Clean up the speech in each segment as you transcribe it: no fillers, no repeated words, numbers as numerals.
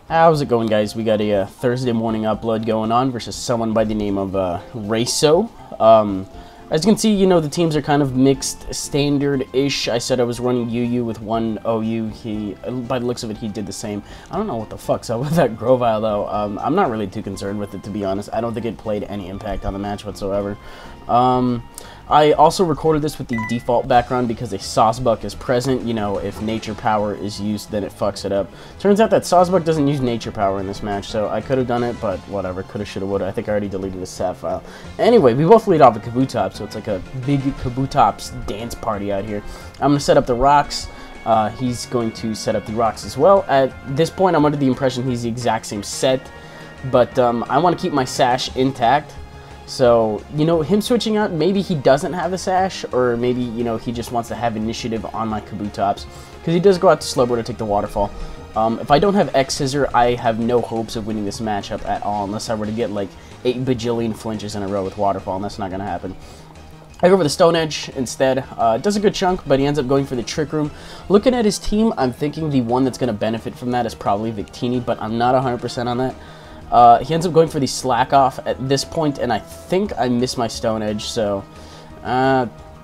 How's it going, guys? We got a Thursday morning upload going on versus someone by the name of Reisohh. As you can see, the teams are kind of mixed standard-ish. I said I was running UU with one OU. By the looks of it, he did the same. I don't know what the fuck's up with that Grovile, though. I'm not really too concerned with it, to be honest. I don't think it played any impact on the match whatsoever. I also recorded this with the default background because a Sawsbuck is present. If nature power is used, then it fucks it up. Turns out that Sawsbuck doesn't use nature power in this match, so I could have done it, but whatever. Coulda, shoulda, woulda. I think I already deleted the save file. Anyway, we both lead off a Kabutops, so it's like a big Kabutops dance party out here. I'm going to set up the rocks. He's going to set up the rocks as well. At this point, I'm under the impression he's the exact same set, but I want to keep my sash intact. So, him switching out, maybe he doesn't have the sash, or maybe, he just wants to have initiative on my Kabutops, because he does go out to Slowbro to take the waterfall. If I don't have X-Scissor, I have no hopes of winning this matchup at all, unless I were to get, like, 8 bajillion flinches in a row with waterfall, and that's not going to happen. I go for the Stone Edge instead. Does a good chunk, but he ends up going for the Trick Room. Looking at his team, I'm thinking the one that's going to benefit from that is probably Victini, but I'm not 100% on that. He ends up going for the Slack Off at this point, and I think I missed my Stone Edge, so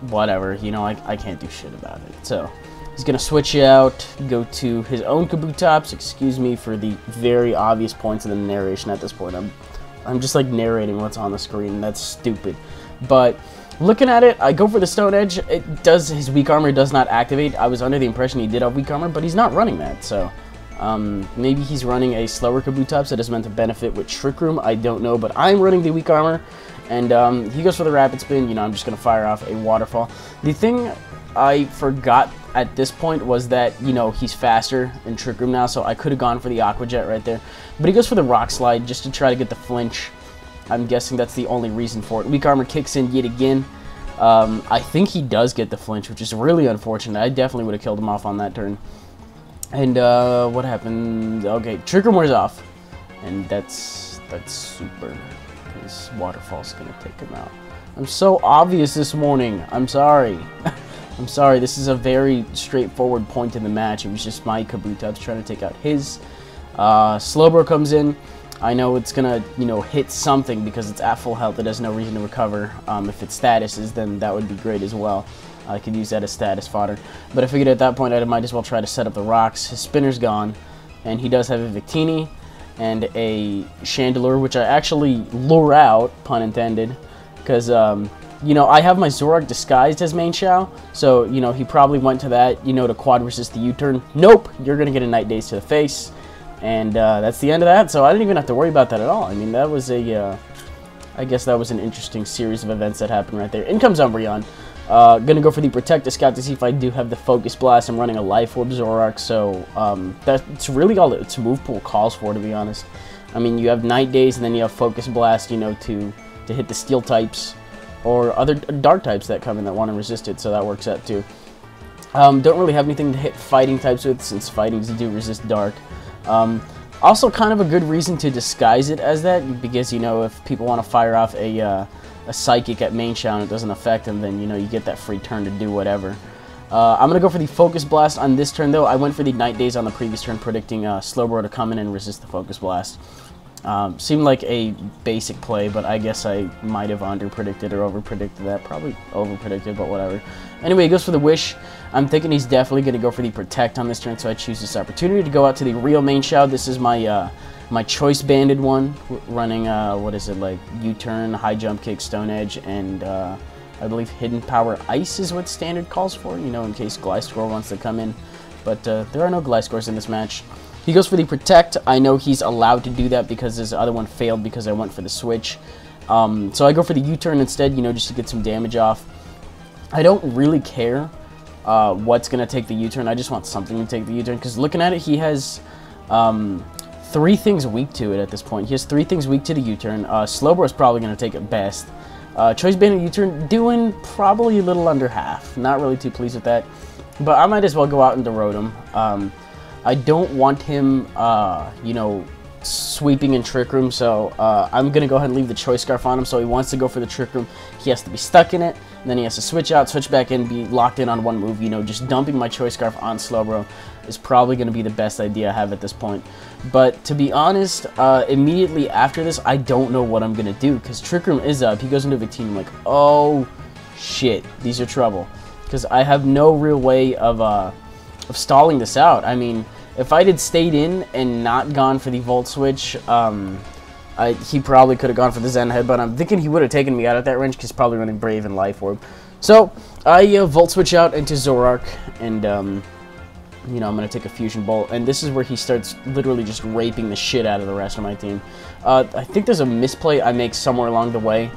whatever, I can't do shit about it. So he's gonna switch out, go to his own Kabutops. Excuse me for the very obvious points in the narration at this point. I'm just like narrating what's on the screen. That's stupid. But looking at it, I go for the Stone Edge. His weak armor does not activate. I was under the impression he did have weak armor, but he's not running that, so maybe he's running a slower Kabutops that is meant to benefit with Trick Room. I don't know, but I'm running the weak armor, and he goes for the Rapid Spin. I'm just going to fire off a Waterfall. The thing I forgot at this point was that, he's faster in Trick Room now, so I could have gone for the Aqua Jet right there. But he goes for the Rock Slide just to try to get the flinch. I'm guessing that's the only reason for it. Weak armor kicks in yet again. I think he does get the flinch, which is really unfortunate. I definitely would have killed him off on that turn. And what happened? Okay, Trick Room wears off, and that's super, because Waterfall's gonna take him out. I'm so obvious this morning. I'm sorry. I'm sorry. This is a very straightforward point in the match. It was just my Kabutops trying to take out his. Slowbro comes in. I know it's gonna, hit something because it's at full health. It has no reason to recover. If its status is, then that would be great as well. I could use that as status fodder. But I figured at that point I might as well try to set up the rocks. His spinner's gone, and he does have a Victini and a Chandelure, which I actually lure out, pun intended, because, I have my Zoroark disguised as main Shao, so, he probably went to that, to quad resist the U-turn. Nope, you're going to get a Night Daze to the face, and that's the end of that, so I didn't even have to worry about that at all. I mean, that was I guess that was an interesting series of events that happened right there. In comes Umbreon. Gonna go for the Protect to scout to see if I do have the Focus Blast. I'm running a Life Orb Zoroark, so that's really all its move pool calls for, to be honest. I mean, you have Night Daze, and then you have Focus Blast, to hit the Steel types, or other Dark types that come in that want to resist it, so that works out too. Don't really have anything to hit Fighting types with, since Fightings do resist Dark. Also, kind of a good reason to disguise it as that, because, if people want to fire off a Psychic at main Shao and it doesn't affect him, then, you get that free turn to do whatever. I'm going to go for the Focus Blast on this turn, though. I went for the Night Daze on the previous turn, predicting Slowbro to come in and resist the Focus Blast. Seemed like a basic play, but I guess I might have under-predicted or over-predicted that. Probably over-predicted, but whatever. Anyway, he goes for the Wish. I'm thinking he's definitely going to go for the Protect on this turn, so I choose this opportunity to go out to the real main Shao. This is my my choice banded one, running what is it, like U-turn, high jump kick, Stone Edge, and I believe Hidden Power Ice is what standard calls for, in case Gliscor wants to come in. But there are no Gliscors in this match. He goes for the Protect. I know he's allowed to do that because his other one failed because I went for the switch. So I go for the U-turn instead, just to get some damage off. I don't really care what's going to take the U-turn. I just want something to take the U-turn, because looking at it, he has 3 things weak to it at this point. He has 3 things weak to the U-turn. Slowbro is probably going to take it best. Choice Banded U-turn doing probably a little under half. Not really too pleased with that. But I might as well go out and derode him. I don't want him, sweeping in Trick Room, so I'm going to go ahead and leave the Choice Scarf on him. So he wants to go for the Trick Room. He has to be stuck in it. And then he has to switch out, switch back in, be locked in on one move. You know, just dumping my Choice Scarf on Slowbro is probably going to be the best idea I have at this point. But to be honest, immediately after this, I don't know what I'm going to do, because Trick Room is up. He goes into Victini. I'm like, oh shit, these are trouble, because I have no real way of stalling this out. I mean, if I had stayed in and not gone for the Volt Switch, he probably could have gone for the Zen Head, but I'm thinking he would have taken me out at that range, because he's probably running Brave and Life Orb. So I Volt Switch out into Zoroark, and you know, I'm going to take a Fusion Bolt, and this is where he starts literally just raping the shit out of the rest of my team. I think there's a misplay I make somewhere along the way.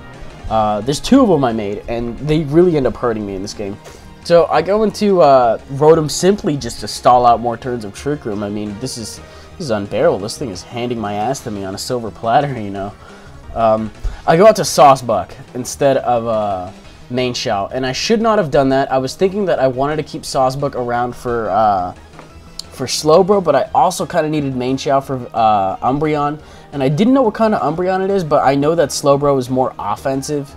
There's 2 of them I made, and they really end up hurting me in this game. So I go into Rotom simply just to stall out more turns of Trick Room. I mean, this is unbearable. This thing is handing my ass to me on a silver platter, you know. I go out to Saucebuck instead of Main Shao, and I should not have done that. I was thinking that I wanted to keep Saucebuck around for Slowbro, but I also kind of needed Main Shao for Umbreon, and I didn't know what kind of Umbreon it is, but I know that Slowbro is more offensive,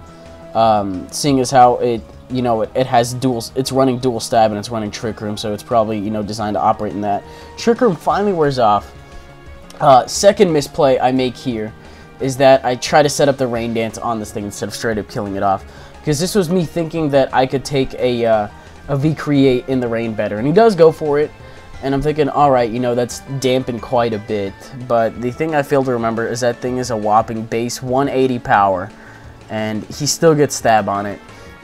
seeing as how it, you know, it has it's running dual stab and it's running Trick Room, so it's probably, you know, designed to operate in that. Trick Room finally wears off. Second misplay I make here is that I try to set up the Rain Dance on this thing instead of straight up killing it off, because this was me thinking that I could take a V-Create in the rain better, and he does go for it, and I'm thinking, alright, you know, that's dampened quite a bit, but the thing I failed to remember is that thing is a whopping base 180 power, and he still gets stab on it.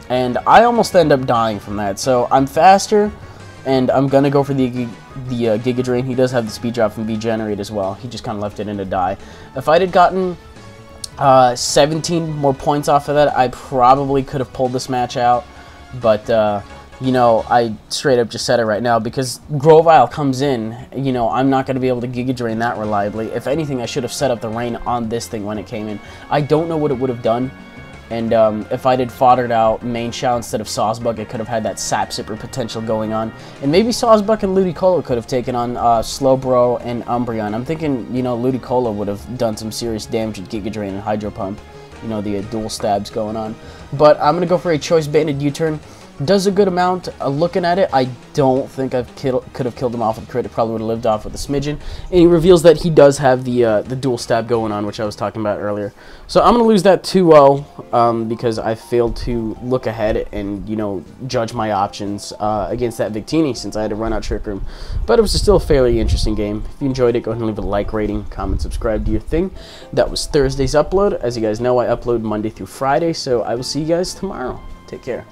And I almost end up dying from that. So I'm faster, and I'm going to go for the Giga Drain. He does have the speed drop from V-Generate as well. He just kind of left it in to die. If I had gotten 17 more points off of that, I probably could have pulled this match out. But, you know, I straight up just said it right now, because Grovyle comes in, you know, I'm not going to be able to Giga Drain that reliably. If anything, I should have set up the rain on this thing when it came in. I don't know what it would have done. And if I did foddered out Main Shao instead of Saucebuck, it could have had that Sap Sipper potential going on. And maybe Saucebuck and Ludicolo could have taken on Slowbro and Umbreon. I'm thinking, you know, Ludicolo would have done some serious damage with Giga Drain and Hydro Pump. You know, the dual stabs going on. But I'm going to go for a Choice Banded U-turn. Does a good amount. Looking at it, I don't think I could have killed him off with a crit. It probably would have lived off with a smidgen. And he reveals that he does have the dual stab going on, which I was talking about earlier. So I'm going to lose that 2-0 because I failed to look ahead and, you know, judge my options against that Victini, since I had to run out Trick Room. But it was still a fairly interesting game. If you enjoyed it, go ahead and leave a like, rating, comment, subscribe, do your thing. That was Thursday's upload. As you guys know, I upload Monday through Friday, so I will see you guys tomorrow. Take care.